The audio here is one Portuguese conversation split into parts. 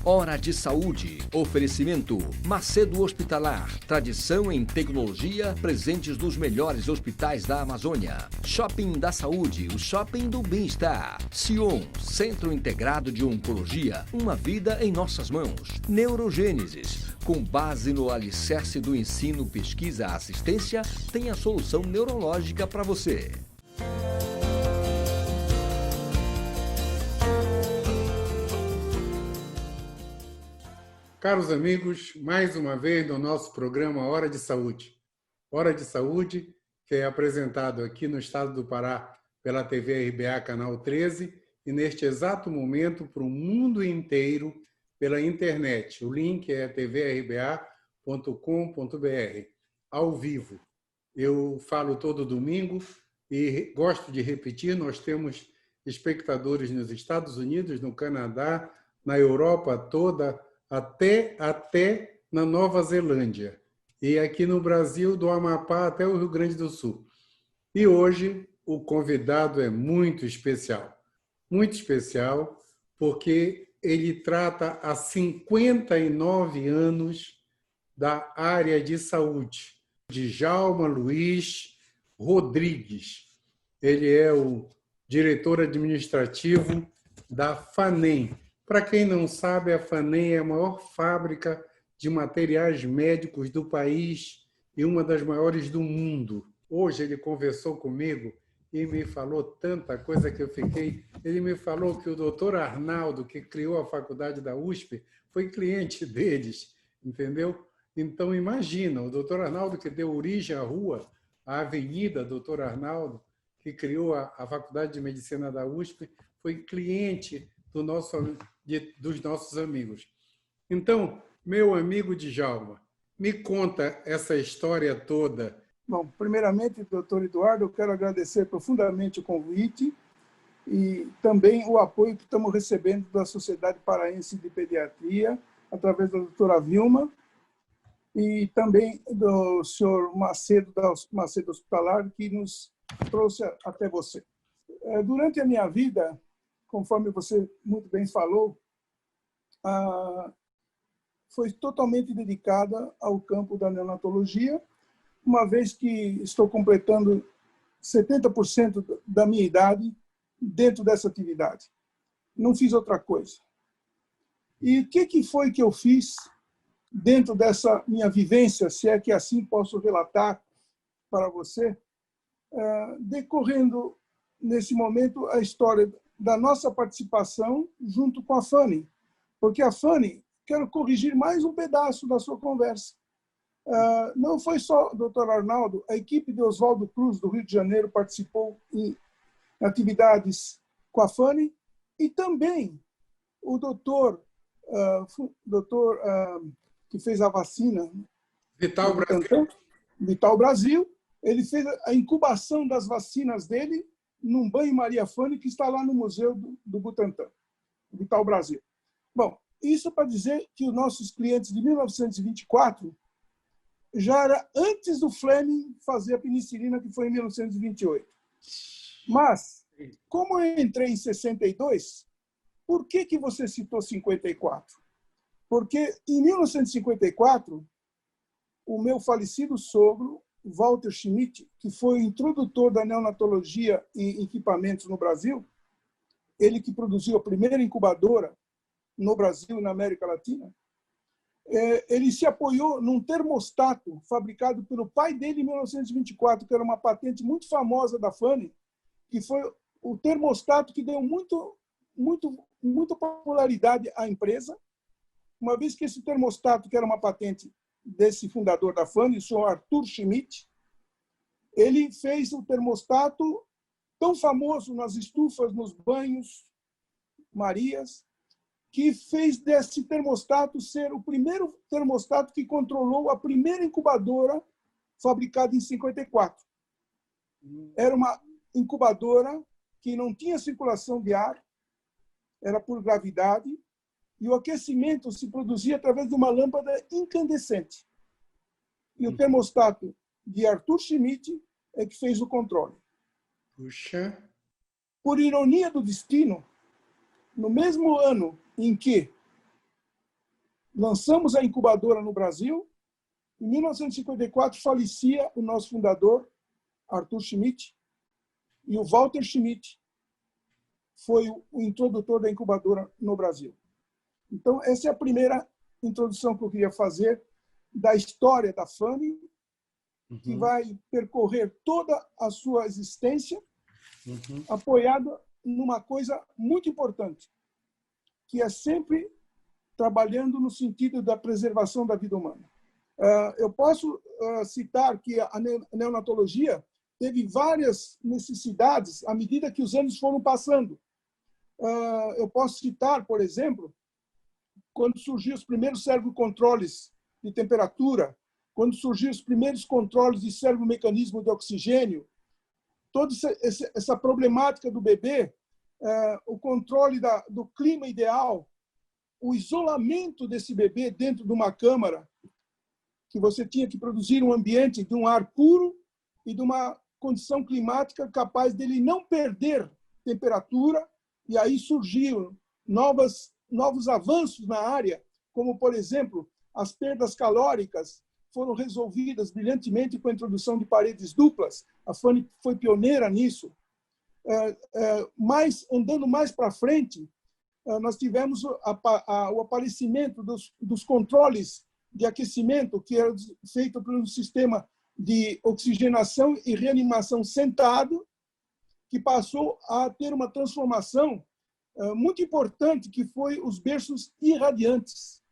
Hora de Saúde. Oferecimento Macedo Hospitalar. Tradição em tecnologia, presentes nos melhores hospitais da Amazônia. Shopping da Saúde, o shopping do bem-estar. Sion, Centro Integrado de Oncologia. Uma vida em nossas mãos. Neurogênesis. Com base no alicerce do ensino, pesquisa, assistência, tem a solução neurológica para você. Caros amigos, mais uma vez no nosso programa Hora de Saúde. Hora de Saúde, que é apresentado aqui no estado do Pará pela TV RBA Canal 13 e neste exato momento para o mundo inteiro pela internet. O link é tvrba.com.br, ao vivo. Eu falo todo domingo e gosto de repetir, nós temos espectadores nos Estados Unidos, no Canadá, na Europa toda, até na Nova Zelândia. E aqui no Brasil, do Amapá até o Rio Grande do Sul. E hoje o convidado é muito especial porque ele trata há 59 anos da área de saúde, Djalma Luiz Rodrigues. Ele é o diretor administrativo da FANEM. Para quem não sabe, a FANEM é a maior fábrica de materiais médicos do país e uma das maiores do mundo. Hoje ele conversou comigo e me falou tanta coisa que eu fiquei... Ele me falou que o doutor Arnaldo, que criou a faculdade da USP, foi cliente deles, entendeu? Então, imagina, o doutor Arnaldo, que deu origem à rua, à Avenida Doutor Arnaldo, que criou a Faculdade de Medicina da USP, foi cliente dos nossos amigos. Então, meu amigo Djalma, me conta essa história toda. Bom, primeiramente, doutor Eduardo, eu quero agradecer profundamente o convite e também o apoio que estamos recebendo da Sociedade Paraense de Pediatria, através da doutora Vilma, e também do senhor Macedo, da Macedo Hospitalar, que nos trouxe até você. Durante a minha vida, conforme você muito bem falou, foi totalmente dedicada ao campo da neonatologia, uma vez que estou completando 70% da minha idade dentro dessa atividade. Não fiz outra coisa. E o que foi que eu fiz dentro dessa minha vivência, se é que assim posso relatar para você, decorrendo nesse momento a história da nossa participação junto com a FANEM. Porque a FANEM, quero corrigir mais um pedaço da sua conversa. Não foi só o Dr. Arnaldo, a equipe de Oswaldo Cruz, do Rio de Janeiro, participou em atividades com a FANEM, e também o doutor que fez a vacina, Vital Brasil, ele fez a incubação das vacinas dele num banho-maria FANEM que está lá no Museu do Butantã, Vital Brasil. Bom, isso para dizer que os nossos clientes de 1924 já era antes do Fleming fazer a penicilina, que foi em 1928. Mas, como eu entrei em 62, por que você citou 54? Porque em 1954, o meu falecido sogro, Walter Schmidt, que foi o introdutor da neonatologia em equipamentos no Brasil, ele que produziu a primeira incubadora no Brasil e na América Latina, ele se apoiou num termostato fabricado pelo pai dele em 1924, que era uma patente muito famosa da FANEM, que foi o termostato que deu muita popularidade à empresa, uma vez que esse termostato, que era uma patente desse fundador da FANEM, o senhor Arthur Schmidt, ele fez o termostato tão famoso nas estufas, nos banhos, Marias, que fez desse termostato ser o primeiro termostato que controlou a primeira incubadora fabricada em 54. Era uma incubadora que não tinha circulação de ar, era por gravidade, e o aquecimento se produzia através de uma lâmpada incandescente. E o termostato de Arthur Schmidt é que fez o controle. Puxa. Por ironia do destino, no mesmo ano em que lançamos a incubadora no Brasil. Em 1954, falecia o nosso fundador, Arthur Schmidt, e o Walter Schmidt foi o introdutor da incubadora no Brasil. Então, essa é a primeira introdução que eu queria fazer da história da FANI, que vai percorrer toda a sua existência, apoiada numa coisa muito importante, que é sempre trabalhando no sentido da preservação da vida humana. Eu posso citar que a neonatologia teve várias necessidades à medida que os anos foram passando. Eu posso citar, por exemplo, quando surgiram os primeiros servocontroles de temperatura, quando surgiram os primeiros controles de servomecanismo de oxigênio, toda essa problemática do bebê, o controle do clima ideal, o isolamento desse bebê dentro de uma câmara, que você tinha que produzir um ambiente de um ar puro e de uma condição climática capaz dele não perder temperatura, e aí surgiram novos avanços na área, como, por exemplo, as perdas calóricas foram resolvidas brilhantemente com a introdução de paredes duplas. A FANI foi pioneira nisso. Mas, andando mais para frente, nós tivemos o aparecimento dos controles de aquecimento, que era feito por um sistema de oxigenação e reanimação sentado, que passou a ter uma transformação muito importante, que foi os berços irradiantes.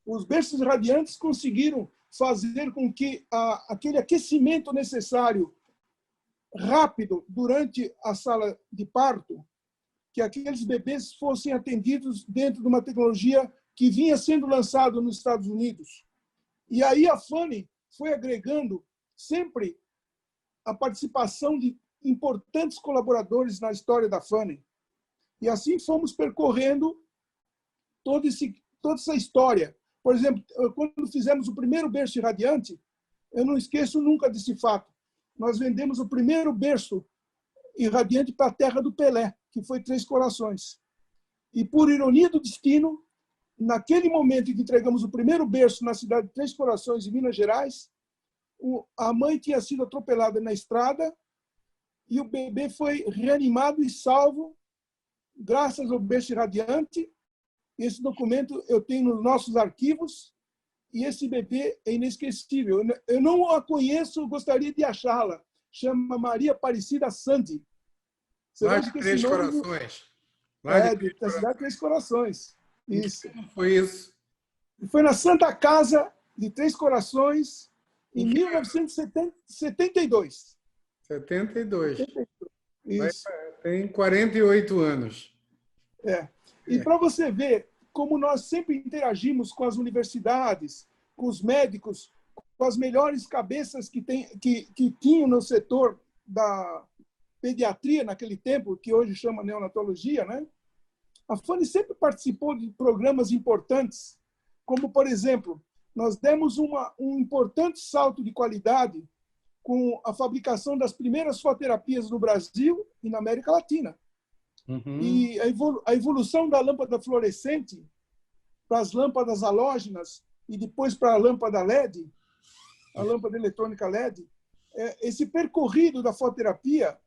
Os berços irradiantes conseguiram fazer com que aquele aquecimento necessário, rápido, durante a sala de parto, que aqueles bebês fossem atendidos dentro de uma tecnologia que vinha sendo lançada nos Estados Unidos. E aí a FANI foi agregando sempre a participação de importantes colaboradores na história da FANI. E assim fomos percorrendo toda essa história. Por exemplo, quando fizemos o primeiro berço irradiante, eu não esqueço nunca desse fato. Nós vendemos o primeiro berço irradiante para a terra do Pelé, que foi Três Corações. E, por ironia do destino, naquele momento em que entregamos o primeiro berço na cidade de Três Corações, em Minas Gerais, a mãe tinha sido atropelada na estrada e o bebê foi reanimado e salvo graças ao berço irradiante. Esse documento eu tenho nos nossos arquivos e esse bebê é inesquecível. Eu não a conheço, gostaria de achá-la. Chama Maria Aparecida Sandy. Lá de Três Corações. Da cidade de Três Corações. Isso. Foi isso? Foi na Santa Casa de Três Corações, em 1972. 72. Isso. Tem 48 anos. E para você ver como nós sempre interagimos com as universidades, com os médicos, com as melhores cabeças que tinham no setor da pediatria naquele tempo, que hoje chama neonatologia, né? A FANI sempre participou de programas importantes, como, por exemplo, nós demos um importante salto de qualidade com a fabricação das primeiras fototerapias no Brasil e na América Latina. E a evolução da lâmpada fluorescente para as lâmpadas halógenas e depois para a lâmpada LED, a lâmpada eletrônica LED, esse percorrido da fototerapia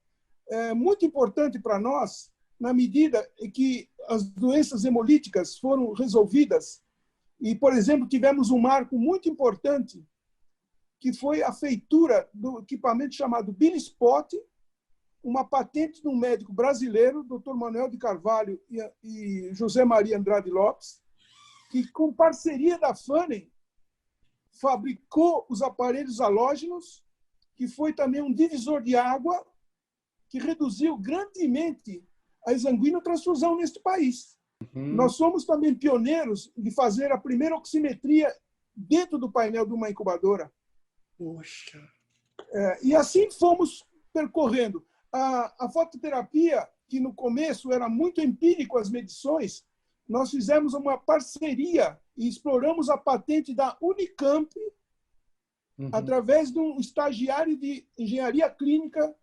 é muito importante para nós, na medida em que as doenças hemolíticas foram resolvidas. E, por exemplo, tivemos um marco muito importante, que foi a feitura do equipamento chamado Bilispot, uma patente de um médico brasileiro, Dr. Manuel de Carvalho e José Maria Andrade Lopes, que, com parceria da FANI, fabricou os aparelhos halógenos, que foi também um divisor de água, que reduziu grandemente a exanguinotransfusão neste país. Nós somos também pioneiros de fazer a primeira oximetria dentro do painel de uma incubadora. Poxa! E assim fomos percorrendo. A fototerapia, que no começo era muito empírico as medições, nós fizemos uma parceria e exploramos a patente da Unicamp, através de um estagiário de engenharia clínica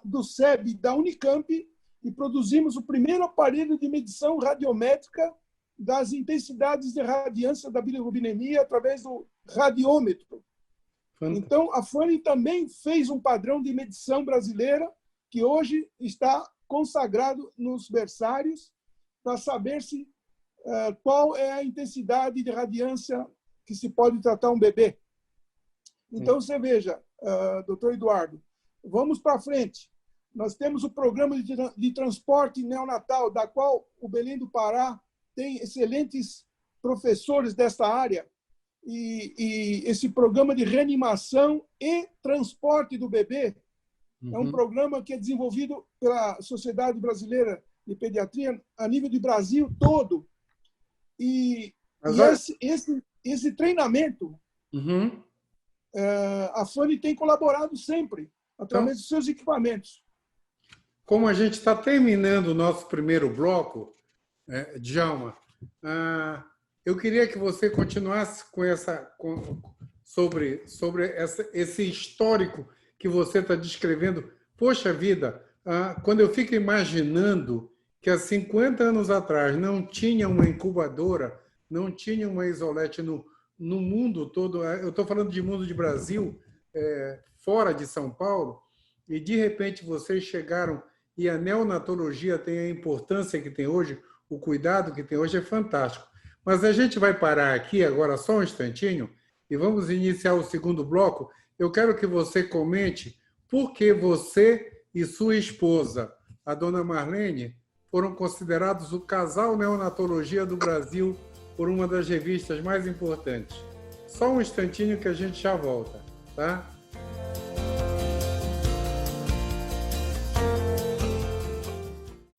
do SEB da Unicamp, e produzimos o primeiro aparelho de medição radiométrica das intensidades de radiância da bilirrubinemia através do radiômetro. Então, a FANE também fez um padrão de medição brasileira que hoje está consagrado nos berçários para saber se qual é a intensidade de radiância que se pode tratar um bebê. Então, você veja, doutor Eduardo, vamos para frente. Nós temos o programa de transporte neonatal, da qual o Belém do Pará tem excelentes professores dessa área, e esse programa de reanimação e transporte do bebê é um programa que é desenvolvido pela Sociedade Brasileira de Pediatria a nível do Brasil todo. E esse treinamento, a FANE tem colaborado sempre, através dos seus equipamentos. Como a gente está terminando o nosso primeiro bloco, Djalma, eu queria que você continuasse sobre esse histórico que você está descrevendo. Poxa vida, quando eu fico imaginando que há 50 anos atrás não tinha uma incubadora, não tinha uma isolete no mundo todo, eu estou falando de mundo de Brasil, fora de São Paulo, e de repente vocês chegaram e a neonatologia tem a importância que tem hoje, o cuidado que tem hoje é fantástico. Mas a gente vai parar aqui agora só um instantinho e vamos iniciar o segundo bloco. Eu quero que você comente por que você e sua esposa, a dona Marlene, foram considerados o casal neonatologia do Brasil por uma das revistas mais importantes. Só um instantinho que a gente já volta, tá?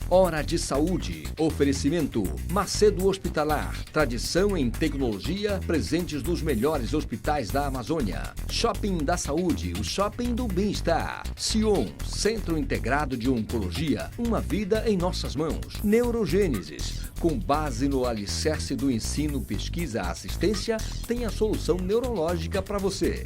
Hora de Saúde. Oferecimento Macedo Hospitalar. Tradição em tecnologia, presentes nos melhores hospitais da Amazônia. Shopping da Saúde, o shopping do bem-estar. Sion, Centro Integrado de Oncologia. Uma vida em nossas mãos. Neurogênesis. Com base no alicerce do ensino, pesquisa, assistência, tem a solução neurológica para você.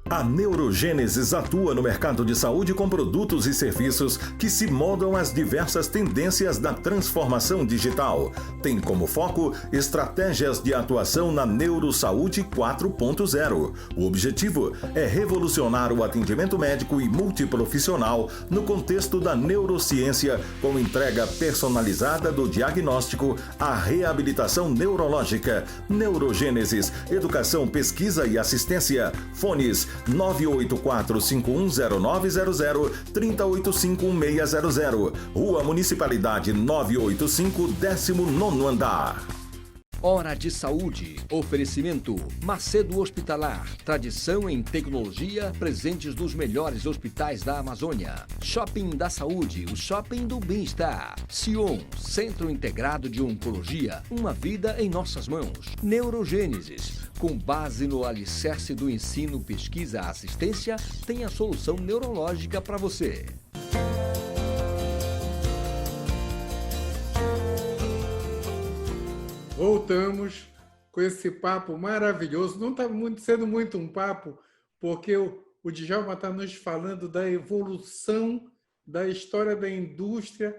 A Neurogênesis atua no mercado de saúde com produtos e serviços que se moldam às diversas tendências da transformação digital. Tem como foco estratégias de atuação na Neurosaúde 4.0. O objetivo é revolucionar o atendimento médico e multiprofissional no contexto da neurociência, com entrega personalizada do diagnóstico à reabilitação neurológica. Neurogênesis, educação, pesquisa e assistência. Fones 984-510900, 3085-1600. Rua Municipalidade 985, 19º andar. Hora de Saúde. Oferecimento Macedo Hospitalar. Tradição em tecnologia, presentes nos melhores hospitais da Amazônia. Shopping da Saúde, o shopping do bem-estar. Sion, Centro Integrado de Oncologia. Uma vida em nossas mãos. Neurogênesis. Com base no alicerce do ensino, pesquisa, assistência, tem a solução neurológica para você. Voltamos com esse papo maravilhoso. Não está sendo muito um papo, porque o Djalma está nos falando da evolução da história da indústria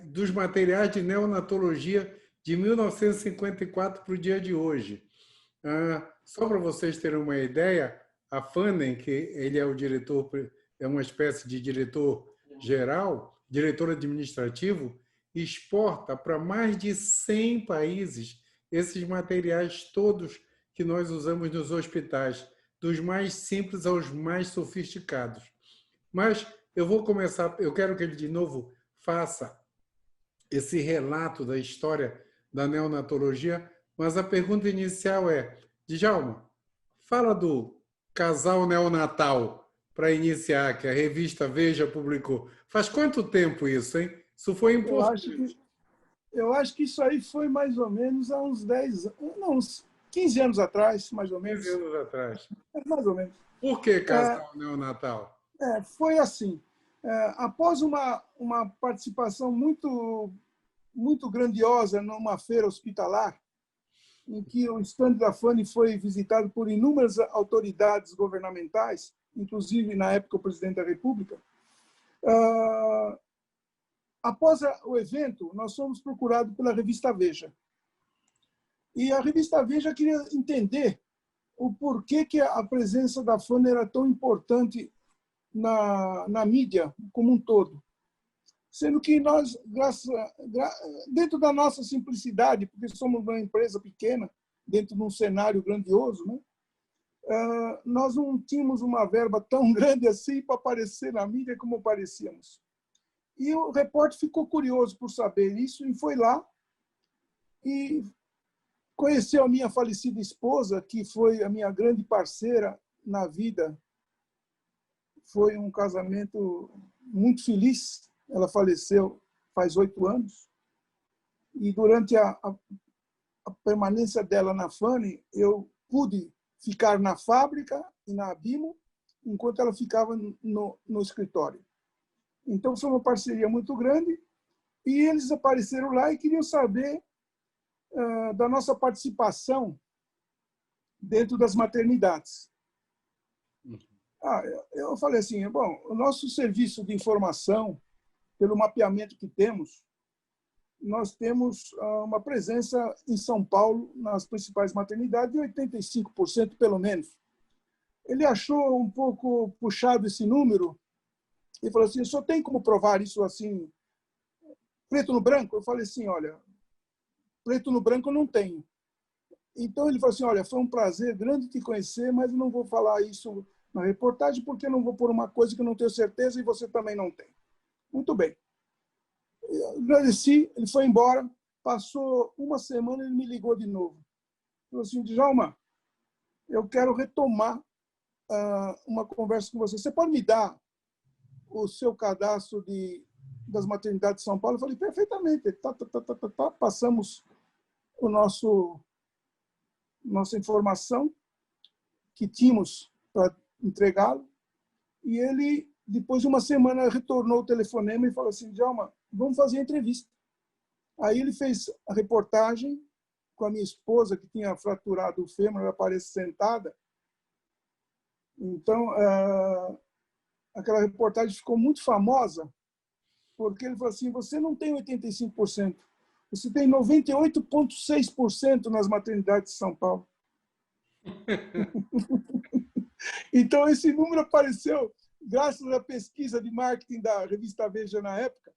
dos materiais de neonatologia de 1954 para o dia de hoje. Só para vocês terem uma ideia, a FANEM, que ele é o diretor, é uma espécie de diretor-geral, diretor administrativo, exporta para mais de 100 países esses materiais todos que nós usamos nos hospitais, dos mais simples aos mais sofisticados. Mas eu vou começar, eu quero que ele de novo faça esse relato da história da neonatologia, mas a pergunta inicial é, Djalma, fala do casal neonatal para iniciar, que a revista Veja publicou. Faz quanto tempo isso, hein? Isso foi importante. Eu acho que isso aí foi mais ou menos há uns 10, não, uns 15 anos atrás, mais ou menos. 15 anos atrás. Mais ou menos. Por que casal neonatal? Foi assim. Após uma participação muito grandiosa numa feira hospitalar, em que o estande da FANI foi visitado por inúmeras autoridades governamentais, inclusive, na época, o presidente da República. Após o evento, nós fomos procurados pela revista Veja. E a revista Veja queria entender o porquê que a presença da FANI era tão importante na mídia como um todo. Sendo que nós, dentro da nossa simplicidade, porque somos uma empresa pequena, dentro de um cenário grandioso, né? Nós não tínhamos uma verba tão grande assim para aparecer na mídia como aparecíamos. E o repórter ficou curioso por saber isso e foi lá e conheceu a minha falecida esposa, que foi a minha grande parceira na vida. Foi um casamento muito feliz. Ela faleceu faz 8 anos. E durante a permanência dela na FANI, eu pude ficar na fábrica e na Abimo, enquanto ela ficava no escritório. Então, foi uma parceria muito grande. E eles apareceram lá e queriam saber da nossa participação dentro das maternidades. Eu falei assim, bom, o nosso serviço de informação, pelo mapeamento que temos, nós temos uma presença em São Paulo, nas principais maternidades, de 85%, pelo menos. Ele achou um pouco puxado esse número e falou assim, só tem como provar isso assim, preto no branco? Eu falei assim, olha, preto no branco eu não tenho. Então ele falou assim, olha, foi um prazer grande te conhecer, mas eu não vou falar isso na reportagem porque eu não vou pôr uma coisa que eu não tenho certeza e você também não tem. Muito bem. Eu agradeci, ele foi embora, passou uma semana e ele me ligou de novo. Falou assim, Djalma, eu quero retomar uma conversa com você. Você pode me dar o seu cadastro das maternidades de São Paulo? Eu falei, perfeitamente. Passamos nossa informação que tínhamos para entregá-lo e ele, depois de uma semana, retornou o telefonema e falou assim, Djalma, vamos fazer a entrevista. Aí ele fez a reportagem com a minha esposa, que tinha fraturado o fêmur, ela aparece sentada. Então, aquela reportagem ficou muito famosa, porque ele falou assim, você não tem 85%, você tem 98,6% nas maternidades de São Paulo. Então, esse número apareceu graças à pesquisa de marketing da revista Veja na época,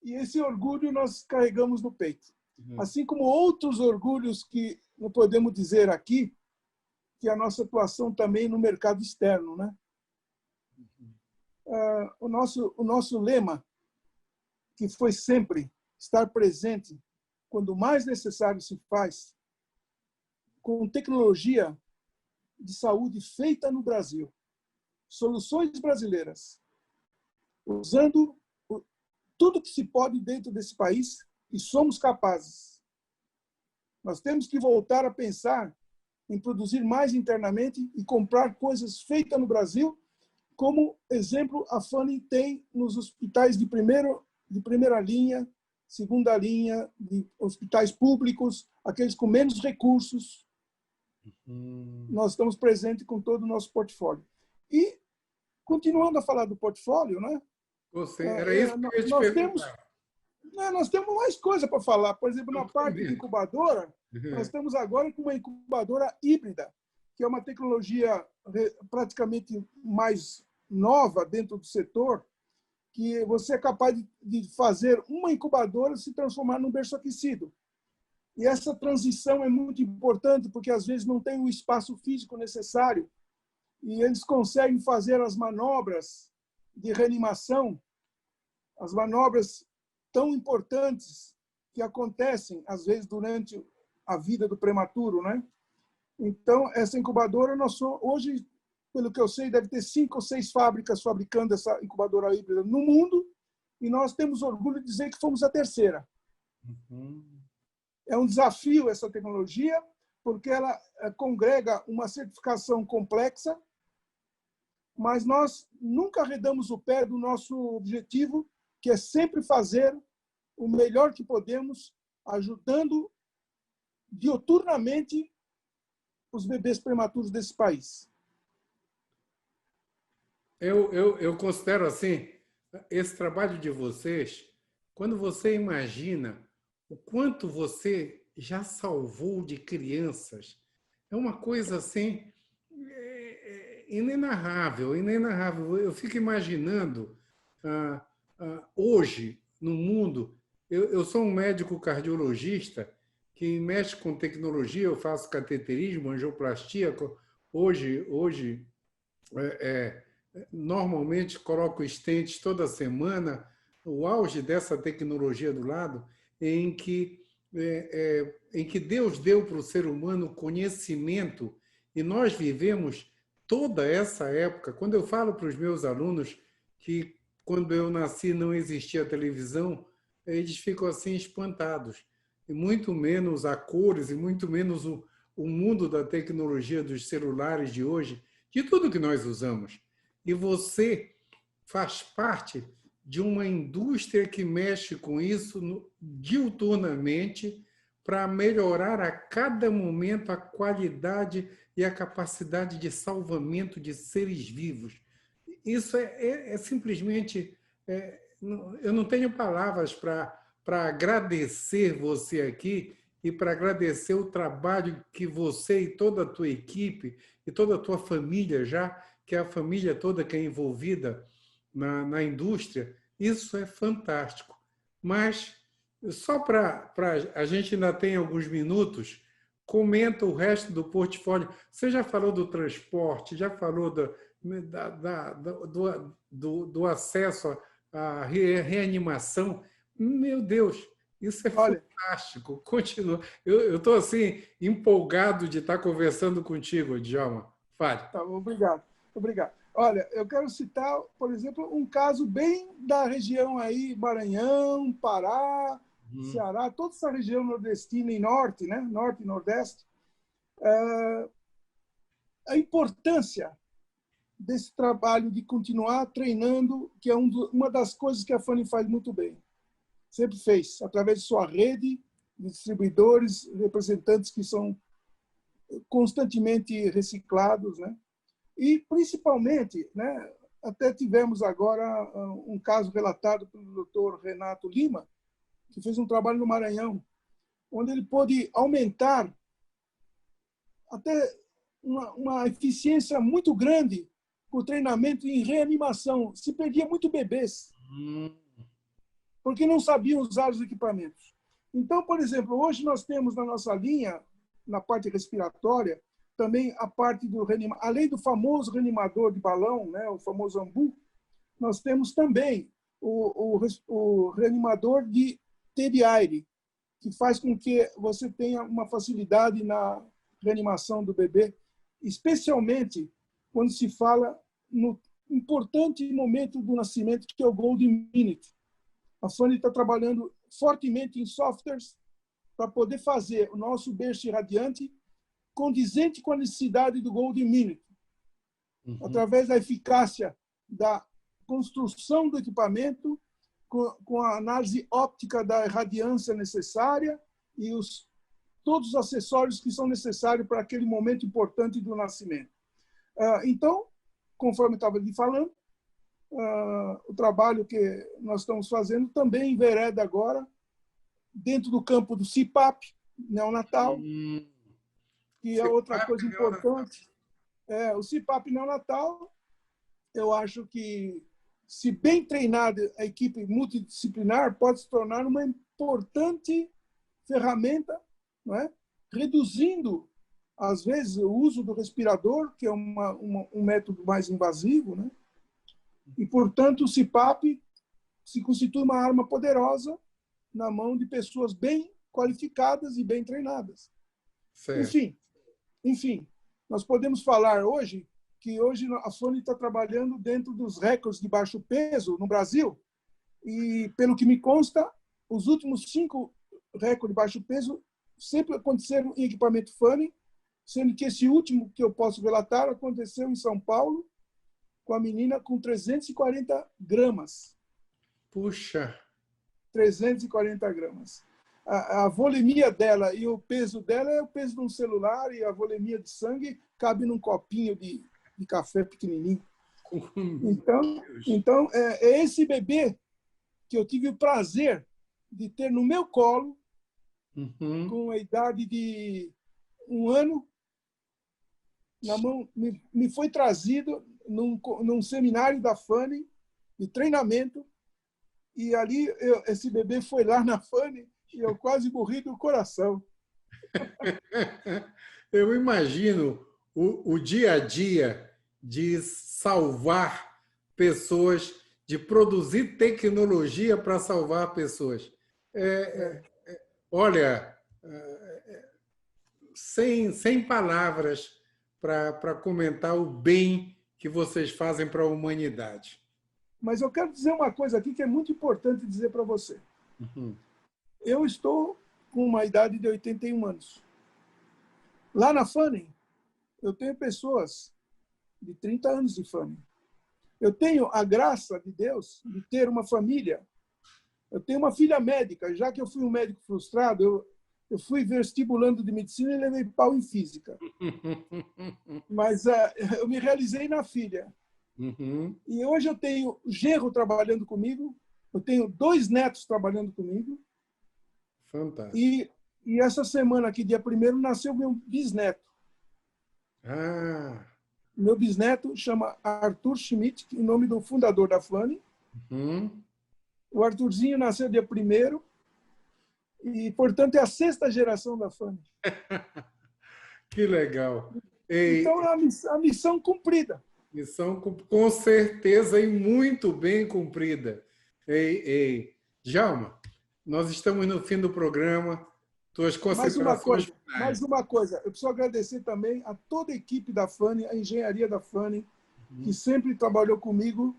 e esse orgulho nós carregamos no peito. Assim como outros orgulhos que não podemos dizer aqui, que a nossa atuação também no mercado externo, né? O nosso lema, que foi sempre estar presente quando mais necessário se faz, com tecnologia de saúde feita no Brasil, soluções brasileiras, usando tudo que se pode dentro desse país, e somos capazes. Nós temos que voltar a pensar em produzir mais internamente e comprar coisas feitas no Brasil, como exemplo a FANI tem nos hospitais de primeira linha, segunda linha, de hospitais públicos, aqueles com menos recursos. Nós estamos presentes com todo o nosso portfólio. E, continuando a falar do portfólio, né? Era isso que eu ia te perguntar. Nós temos mais coisa para falar. Por exemplo, na parte de incubadora, nós estamos agora com uma incubadora híbrida, que é uma tecnologia praticamente mais nova dentro do setor, que você é capaz de fazer uma incubadora se transformar num berço aquecido. E essa transição é muito importante, porque às vezes não tem o espaço físico necessário, e eles conseguem fazer as manobras de reanimação, as manobras tão importantes que acontecem, às vezes, durante a vida do prematuro, né? Então, essa incubadora, hoje, pelo que eu sei, deve ter 5 ou 6 fábricas fabricando essa incubadora híbrida no mundo, e nós temos orgulho de dizer que fomos a terceira. É um desafio essa tecnologia, porque ela congrega uma certificação complexa, mas nós nunca arredamos o pé do nosso objetivo, que é sempre fazer o melhor que podemos, ajudando diuturnamente os bebês prematuros desse país. Eu considero assim, esse trabalho de vocês, quando você imagina o quanto você já salvou de crianças, é uma coisa assim inenarrável, inenarrável. Eu fico imaginando hoje no mundo. Eu sou um médico cardiologista que mexe com tecnologia, eu faço cateterismo, angioplastia. Hoje normalmente coloco stents toda semana. O auge dessa tecnologia do lado, em que Deus deu para o ser humano conhecimento, e nós vivemos toda essa época. Quando eu falo para os meus alunos que quando eu nasci não existia televisão, eles ficam assim espantados, e muito menos a cores, e muito menos o mundo da tecnologia dos celulares de hoje, de tudo que nós usamos. E você faz parte de uma indústria que mexe com isso diuturnamente para melhorar a cada momento a qualidade e a capacidade de salvamento de seres vivos. Isso é simplesmente... eu não tenho palavras para agradecer você aqui e para agradecer o trabalho que você e toda a tua equipe e toda a tua família já, que é a família toda que é envolvida na indústria. Isso é fantástico. Mas, só para a gente ainda tem alguns minutos, comenta o resto do portfólio. Você já falou do transporte, já falou do acesso à reanimação. Meu Deus, isso é fantástico. Continua. Eu estou assim, empolgado de estar conversando contigo, Djalma. Fale. Tá, obrigado. Olha, eu quero citar, por exemplo, um caso bem da região aí, Maranhão, Pará, Ceará, toda essa região nordestina e norte, né? Norte e nordeste. A importância desse trabalho de continuar treinando, que é uma das coisas que a FANI faz muito bem. Sempre fez, através de sua rede de distribuidores, representantes que são constantemente reciclados, né? E, principalmente, né, até tivemos agora um caso relatado pelo Dr. Renato Lima, que fez um trabalho no Maranhão, onde ele pôde aumentar até uma eficiência muito grande com o treinamento em reanimação. Se perdia muito bebês, porque não sabiam usar os equipamentos. Então, por exemplo, hoje nós temos na nossa linha, na parte respiratória, também a parte do reanimador, além do famoso reanimador de balão, né, o famoso AMBU, nós temos também o reanimador de TDI, que faz com que você tenha uma facilidade na reanimação do bebê, especialmente quando se fala no importante momento do nascimento, que é o Golden Minute. A FANI está trabalhando fortemente em softwares para poder fazer o nosso berço irradiante condizente com a necessidade do Golden Minute, através da eficácia da construção do equipamento, com a análise óptica da irradiância necessária e todos os acessórios que são necessários para aquele momento importante do nascimento. Então, conforme eu estava lhe falando, o trabalho que nós estamos fazendo também envereda agora dentro do campo do CPAP neonatal, que é outra coisa importante. O CPAP neonatal, eu acho que, se bem treinada, a equipe multidisciplinar pode se tornar uma importante ferramenta, não é? Reduzindo, às vezes, o uso do respirador, que é um método mais invasivo, né? E, portanto, o CPAP se constitui uma arma poderosa na mão de pessoas bem qualificadas e bem treinadas. Certo. Enfim, nós podemos falar hoje que hoje a FANI está trabalhando dentro dos recordes de baixo peso no Brasil, e, pelo que me consta, os últimos 5 recorde de baixo peso sempre aconteceram em equipamento Fanning, sendo que esse último que eu posso relatar aconteceu em São Paulo, com a menina com 340 gramas. Puxa! 340 gramas. A volemia dela e o peso dela é o peso de um celular, e a volemia de sangue cabe num copinho de café pequenininho. Então é esse bebê que eu tive o prazer de ter no meu colo, com a idade de 1 ano, na mão, me foi trazido num seminário da Fanning, de treinamento, e ali esse bebê foi lá na Fanning e eu quase morri do coração. Eu imagino o dia a dia de salvar pessoas, de produzir tecnologia para salvar pessoas. Olha, sem palavras para comentar o bem que vocês fazem para a humanidade. Mas eu quero dizer uma coisa aqui que é muito importante dizer para você. Eu estou com uma idade de 81 anos. Lá na Fanning, eu tenho pessoas de 30 anos de Fanning. Eu tenho a graça de Deus de ter uma família. Eu tenho uma filha médica. Já que eu fui um médico frustrado, eu fui vestibulando de medicina e levei pau em física. Mas eu me realizei na filha. E hoje eu tenho genro trabalhando comigo, eu tenho 2 netos trabalhando comigo. Fantástico. E essa semana aqui, dia 1º, nasceu meu bisneto. Meu bisneto chama Arthur Schmidt, em nome do fundador da Fanning. O Arthurzinho nasceu dia 1º e, portanto, é a 6ª geração da Fanning. Que legal. Então, é a missão cumprida. Missão com certeza e muito bem cumprida. Djalma, nós estamos no fim do programa. Tuas considerações finais. Mais uma coisa. Eu preciso agradecer também a toda a equipe da Fanning, a engenharia da Fanning, que sempre trabalhou comigo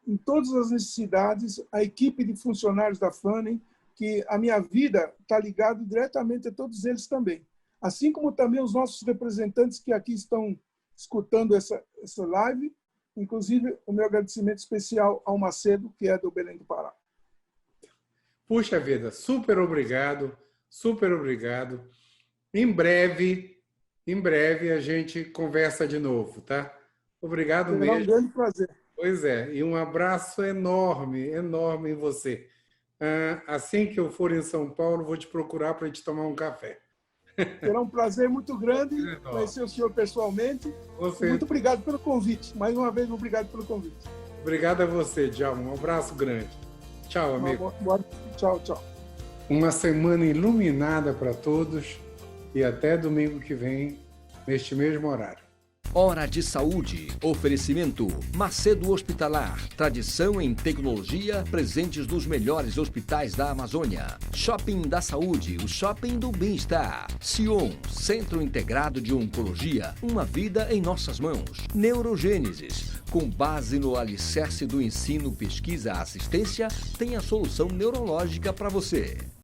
em todas as necessidades, a equipe de funcionários da Fanning, que a minha vida está ligada diretamente a todos eles também. Assim como também os nossos representantes que aqui estão escutando essa live, inclusive o meu agradecimento especial ao Macedo, que é do Belém do Pará. Puxa vida, super obrigado, super obrigado. Em breve a gente conversa de novo, tá? Obrigado mesmo. Um grande prazer. Pois é, e um abraço enorme, enorme em você. Assim que eu for em São Paulo, vou te procurar para a gente tomar um café. Será um prazer muito grande conhecer o senhor pessoalmente. Muito obrigado pelo convite. Mais uma vez, obrigado pelo convite. Obrigado a você, Djalma. Um abraço grande. Tchau, amigo. Tchau, tchau. Uma semana iluminada para todos e até domingo que vem, neste mesmo horário. Hora de Saúde. Oferecimento Macedo Hospitalar. Tradição em tecnologia, presentes nos melhores hospitais da Amazônia. Shopping da Saúde, o shopping do bem-estar. Sion, Centro Integrado de Oncologia. Uma vida em nossas mãos. Neurogênesis. Com base no alicerce do ensino, pesquisa, assistência, tem a solução neurológica para você.